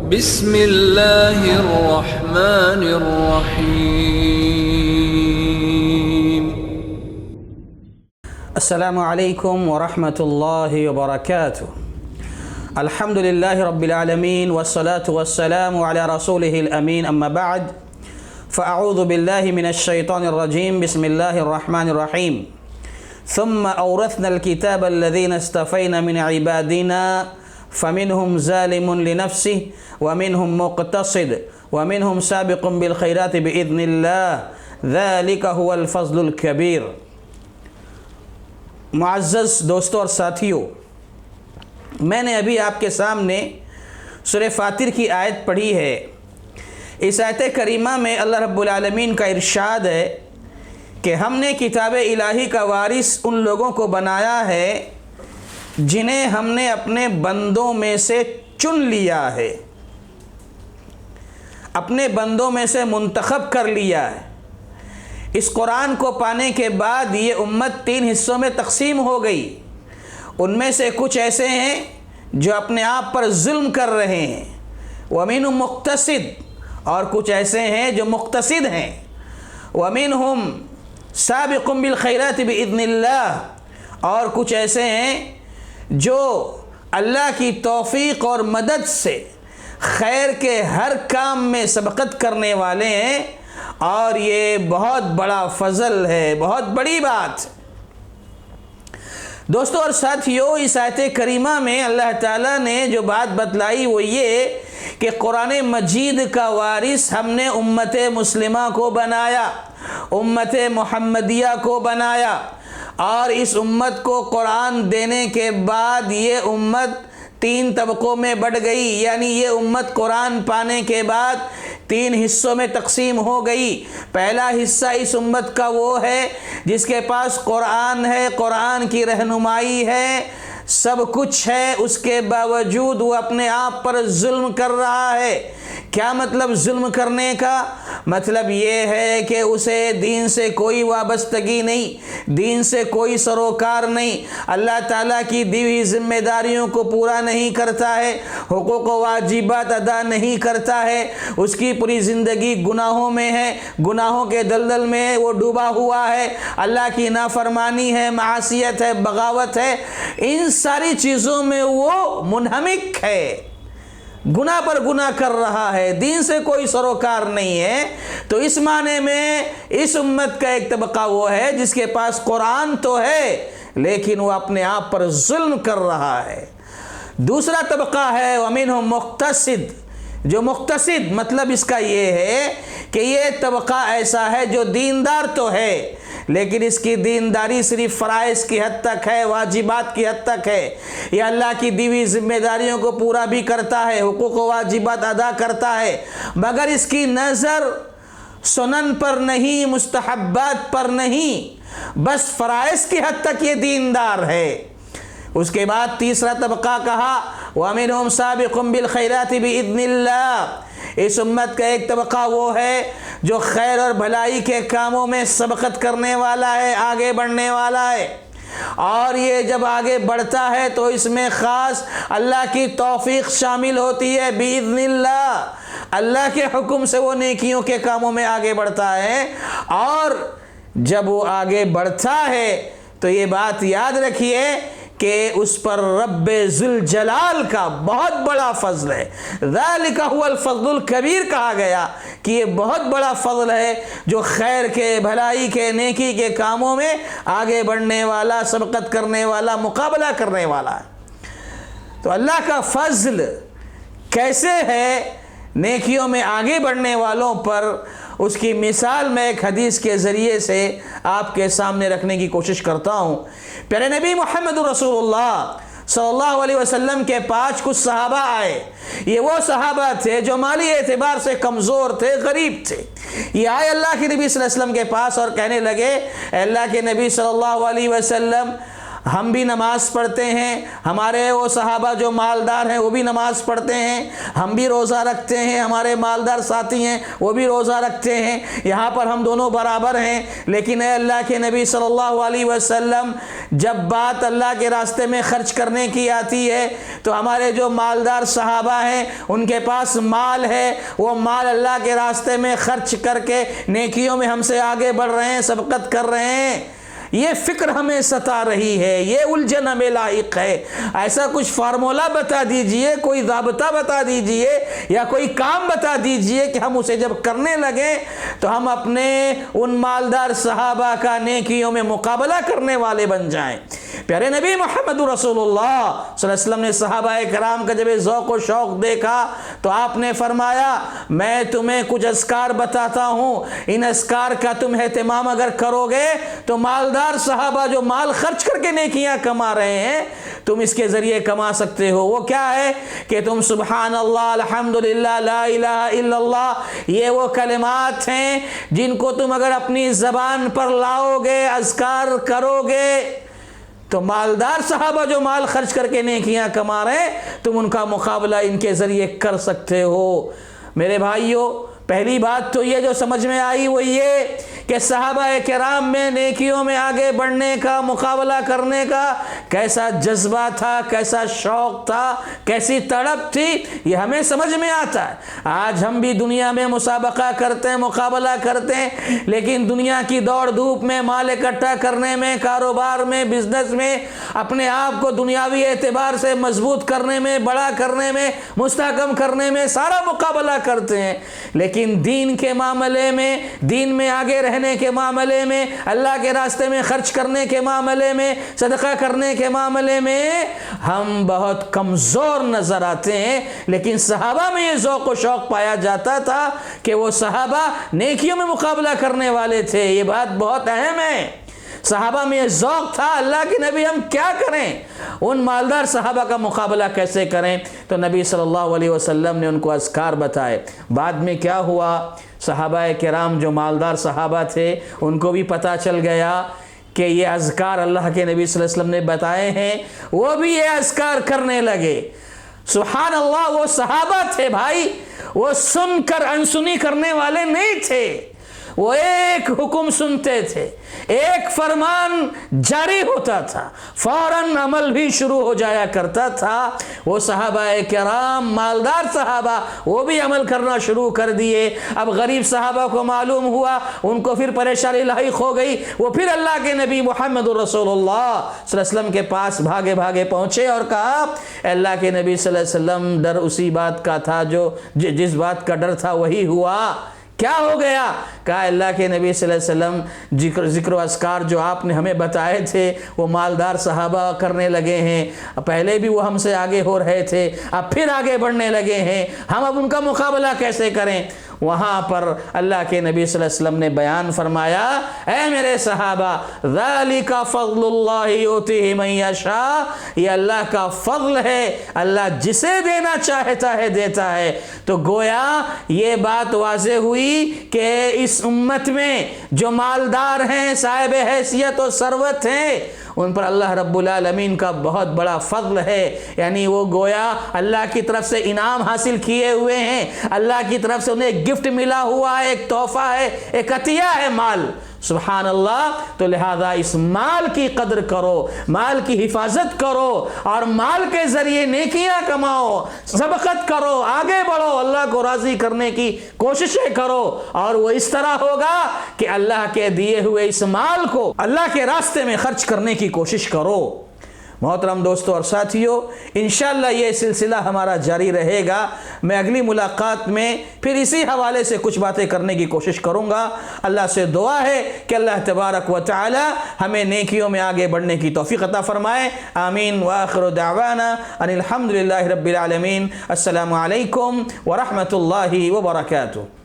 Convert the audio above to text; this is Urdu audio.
بسم اللہ الرحمن الرحیم۔ السلام علیکم ورحمۃ اللہ وبرکاتہ۔ الحمد للہ رب العالمین والصلاة والسلام علی رسولہ الامین، اما بعد فاعوذ باللہ من الشیطان الرجیم، بسم اللہ الرحمن الرحیم۔ ثم اورثنا الكتاب الذین اصطفینا من عبادنا فمنهم ظالم لنفسه ومنهم مقتصد ومنهم سابق بالخیرات بإذن اللہ ذلك هو الفضل الکبیر۔ معزز دوستوں اور ساتھیوں، میں نے ابھی آپ کے سامنے سورہ فاطر کی آیت پڑھی ہے۔ اس آیت کریمہ میں اللہ رب العالمین کا ارشاد ہے کہ ہم نے کتاب الہی کا وارث ان لوگوں کو بنایا ہے جنہیں ہم نے اپنے بندوں میں سے چن لیا ہے، اپنے بندوں میں سے منتخب کر لیا ہے۔ اس قرآن کو پانے کے بعد یہ امت 3 حصوں میں تقسیم ہو گئی۔ ان میں سے کچھ ایسے ہیں جو اپنے آپ پر ظلم کر رہے ہیں، وَمِنْهُمْ مُقْتَصِدٌ، اور کچھ ایسے ہیں جو مقتصد ہیں، وَمِنْهُمْ سَابِقٌ بِالْخَيْرَاتِ بِإِذْنِ اللَّهِ، اور کچھ ایسے ہیں جو اللہ کی توفیق اور مدد سے خیر کے ہر کام میں سبقت کرنے والے ہیں، اور یہ بہت بڑا فضل ہے، بہت بڑی بات۔ دوستوں اور ساتھیوں، اس آیت کریمہ میں اللہ تعالیٰ نے جو بات بتلائی وہ یہ کہ قرآن مجید کا وارث ہم نے امت مسلمہ کو بنایا، امت محمدیہ کو بنایا، اور اس امت کو قرآن دینے کے بعد یہ امت 3 طبقوں میں بٹ گئی، یعنی یہ امت قرآن پانے کے بعد 3 حصوں میں تقسیم ہو گئی۔ پہلا حصہ اس امت کا وہ ہے جس کے پاس قرآن ہے، قرآن کی رہنمائی ہے، سب کچھ ہے، اس کے باوجود وہ اپنے آپ پر ظلم کر رہا ہے۔ کیا مطلب ظلم کرنے کا؟ مطلب یہ ہے کہ اسے دین سے کوئی وابستگی نہیں، دین سے کوئی سروکار نہیں، اللہ تعالیٰ کی دی ہوئی ذمہ داریوں کو پورا نہیں کرتا ہے، حقوق و واجبات ادا نہیں کرتا ہے، اس کی پوری زندگی گناہوں میں ہے، گناہوں کے دلدل میں وہ ڈوبا ہوا ہے، اللہ کی نافرمانی ہے، معصیت ہے، بغاوت ہے، ان ساری چیزوں میں وہ منہمک ہے، گناہ پر گناہ کر رہا ہے، دین سے کوئی سروکار نہیں ہے۔ تو اس معنی میں اس امت کا ایک طبقہ وہ ہے جس کے پاس قرآن تو ہے لیکن وہ اپنے آپ پر ظلم کر رہا ہے۔ دوسرا طبقہ ہے وَمِنْهُمْ مُقْتَصِدٌ، جو مقتصد مطلب اس کا یہ ہے کہ یہ طبقہ ایسا ہے جو دیندار تو ہے لیکن اس کی دینداری صرف فرائض کی حد تک ہے، واجبات کی حد تک ہے، یہ اللہ کی دی ہوئی ذمہ داریوں کو پورا بھی کرتا ہے، حقوق و واجبات ادا کرتا ہے، مگر اس کی نظر سنن پر نہیں، مستحبات پر نہیں، بس فرائض کی حد تک یہ دیندار ہے۔ اس کے بعد تیسرا طبقہ کہا وَمِنْهُمْ سَابِقٌ بِالْخَيْرَاتِ بِإِذْنِ اللَّهِ، اس امت کا ایک طبقہ وہ ہے جو خیر اور بھلائی کے کاموں میں سبقت کرنے والا ہے، آگے بڑھنے والا ہے، اور یہ جب آگے بڑھتا ہے تو اس میں خاص اللہ کی توفیق شامل ہوتی ہے، بِإِذْنِ اللَّهِ، اللہ کے حکم سے وہ نیکیوں کے کاموں میں آگے بڑھتا ہے، اور جب وہ آگے بڑھتا ہے تو یہ بات یاد رکھیے کہ اس پر رب ذوالجلال کا بہت بڑا فضل ہے، ذالک هو الفضل الکبیر کہا گیا کہ یہ بہت بڑا فضل ہے جو خیر کے، بھلائی کے، نیکی کے کاموں میں آگے بڑھنے والا، سبقت کرنے والا، مقابلہ کرنے والا ہے۔ تو اللہ کا فضل کیسے ہے نیکیوں میں آگے بڑھنے والوں پر، اس کی مثال میں ایک حدیث کے ذریعے سے آپ کے سامنے رکھنے کی کوشش کرتا ہوں۔ پیارے نبی محمد رسول اللہ صلی اللہ علیہ وسلم کے پاس کچھ صحابہ آئے، یہ وہ صحابہ تھے جو مالی اعتبار سے کمزور تھے، غریب تھے۔ یہ آئے اللہ کے نبی صلی اللہ علیہ وسلم کے پاس اور کہنے لگے اے اللہ کے نبی صلی اللہ علیہ وسلم، ہم بھی نماز پڑھتے ہیں، ہمارے وہ صحابہ جو مالدار ہیں وہ بھی نماز پڑھتے ہیں، ہم بھی روزہ رکھتے ہیں، ہمارے مالدار ساتھی ہیں وہ بھی روزہ رکھتے ہیں، یہاں پر ہم دونوں برابر ہیں۔ لیکن اے اللہ کے نبی صلی اللہ علیہ وسلم، جب بات اللہ کے راستے میں خرچ کرنے کی آتی ہے تو ہمارے جو مالدار صحابہ ہیں ان کے پاس مال ہے، وہ مال اللہ کے راستے میں خرچ کر کے نیکیوں میں ہم سے آگے بڑھ رہے ہیں، سبقت کر رہے ہیں۔ یہ فکر ہمیں ستا رہی ہے، یہ الجھن ہمیں لاحق ہے۔ ایسا کچھ فارمولہ بتا دیجئے، کوئی ضابطہ بتا دیجئے یا کوئی کام بتا دیجئے کہ ہم اسے جب کرنے لگیں تو ہم اپنے ان مالدار صحابہ کا نیکیوں میں مقابلہ کرنے والے بن جائیں۔ پیارے نبی محمد رسول اللہ صلی اللہ علیہ وسلم نے صحابہ کرام کا جب ذوق و شوق دیکھا تو آپ نے فرمایا میں تمہیں کچھ اذکار بتاتا ہوں، ان اذکار کا تم اہتمام اگر کرو گے تو مالدار صحابہ جو مال خرچ کر کے نیکیاں کما رہے ہیں تم اس کے ذریعے کما سکتے ہو۔ وہ کیا ہے کہ تم سبحان اللہ، الحمدللہ، لا الہ الا اللہ، یہ وہ کلمات ہیں جن کو تم اگر اپنی زبان پر لاؤ گے، اذکار کرو گے تو مالدار صحابہ جو مال خرچ کر کے نیکیاں کما رہے ہیں تم ان کا مقابلہ ان کے ذریعے کر سکتے ہو۔ میرے بھائیوں، پہلی بات تو یہ جو سمجھ میں آئی وہ یہ کہ صحابہ کرام میں نیکیوں میں آگے بڑھنے کا، مقابلہ کرنے کا کیسا جذبہ تھا، کیسا شوق تھا، کیسی تڑپ تھی، یہ ہمیں سمجھ میں آتا ہے۔ آج ہم بھی دنیا میں مسابقہ کرتے ہیں، مقابلہ کرتے ہیں، لیکن دنیا کی دوڑ دھوپ میں، مال اکٹھا کرنے میں، کاروبار میں، بزنس میں، اپنے آپ کو دنیاوی اعتبار سے مضبوط کرنے میں، بڑا کرنے میں، مستحکم کرنے میں سارا مقابلہ کرتے ہیں، لیکن دین کے معاملے میں، دین میں آگے رہنے کے معاملے میں، اللہ کے راستے میں خرچ کرنے کے معاملے میں، صدقہ کرنے کے معاملے میں ہم بہت کمزور نظر آتے ہیں۔ لیکن صحابہ میں یہ ذوق و شوق پایا جاتا تھا کہ وہ صحابہ نیکیوں میں مقابلہ کرنے والے تھے۔ یہ بات بہت اہم ہے۔ صحابہ میں یہ ذوق تھا، اللہ کے نبی ہم کیا کریں، ان مالدار صحابہ کا مقابلہ کیسے کریں؟ تو نبی صلی اللہ علیہ وسلم نے ان کو اذکار بتائے۔ بعد میں کیا ہوا، صحابہ کرام جو مالدار صحابہ تھے ان کو بھی پتہ چل گیا کہ یہ اذکار اللہ کے نبی صلی اللہ علیہ وسلم نے بتائے ہیں، وہ بھی یہ اذکار کرنے لگے۔ سبحان اللہ، وہ صحابہ تھے بھائی، وہ سن کر انسنی کرنے والے نہیں تھے، وہ ایک حکم سنتے تھے، ایک فرمان جاری ہوتا تھا، فوراً عمل بھی شروع ہو جایا کرتا تھا۔ وہ صحابہ کرام مالدار صحابہ وہ بھی عمل کرنا شروع کر دیے۔ اب غریب صحابہ کو معلوم ہوا، ان کو پھر پریشانی لاحق ہو گئی، وہ پھر اللہ کے نبی محمد رسول اللہ صلی اللہ علیہ وسلم کے پاس بھاگے بھاگے پہنچے اور کہا اے اللہ کے نبی صلی اللہ علیہ وسلم، ڈر اسی بات کا تھا جو جس بات کا ڈر تھا وہی ہوا، کیا ہو گیا؟ کہا اللہ کے نبی صلی اللہ علیہ وسلم ذکر و اذکار جو آپ نے ہمیں بتائے تھے وہ مالدار صحابہ کرنے لگے ہیں، پہلے بھی وہ ہم سے آگے ہو رہے تھے، اب پھر آگے بڑھنے لگے ہیں، ہم اب ان کا مقابلہ کیسے کریں؟ وہاں پر اللہ کے نبی صلی اللہ علیہ وسلم نے بیان فرمایا اے میرے صحابہ، ذالک فضل اللہ یؤتیہ من یشاء، یہ اللہ کا فضل ہے، اللہ جسے دینا چاہتا ہے دیتا ہے۔ تو گویا یہ بات واضح ہوئی کہ اس امت میں جو مالدار ہیں، صاحب حیثیت و ثروت ہیں، ان پر اللہ رب العالمین کا بہت بڑا فضل ہے، یعنی وہ گویا اللہ کی طرف سے انعام حاصل کیے ہوئے ہیں، اللہ کی طرف سے انہیں ایک گفٹ ملا ہوا ہے، ایک تحفہ ہے، ایک عطیہ ہے مال، سبحان اللہ۔ تو لہذا اس مال کی قدر کرو، مال کی حفاظت کرو اور مال کے ذریعے نیکیاں کماؤ، سبقت کرو، آگے بڑھو، اللہ کو راضی کرنے کی کوششیں کرو، اور وہ اس طرح ہوگا کہ اللہ کے دیے ہوئے اس مال کو اللہ کے راستے میں خرچ کرنے کی کوشش کرو۔ محترم دوستو اور ساتھیو، انشاءاللہ یہ سلسلہ ہمارا جاری رہے گا۔ میں اگلی ملاقات میں پھر اسی حوالے سے کچھ باتیں کرنے کی کوشش کروں گا۔ اللہ سے دعا ہے کہ اللہ تبارک و تعالی ہمیں نیکیوں میں آگے بڑھنے کی توفیق عطا فرمائے، آمین۔ وآخر دعوانا ان الحمدللہ رب العالمین۔ السلام علیکم ورحمۃ اللہ وبرکاتہ۔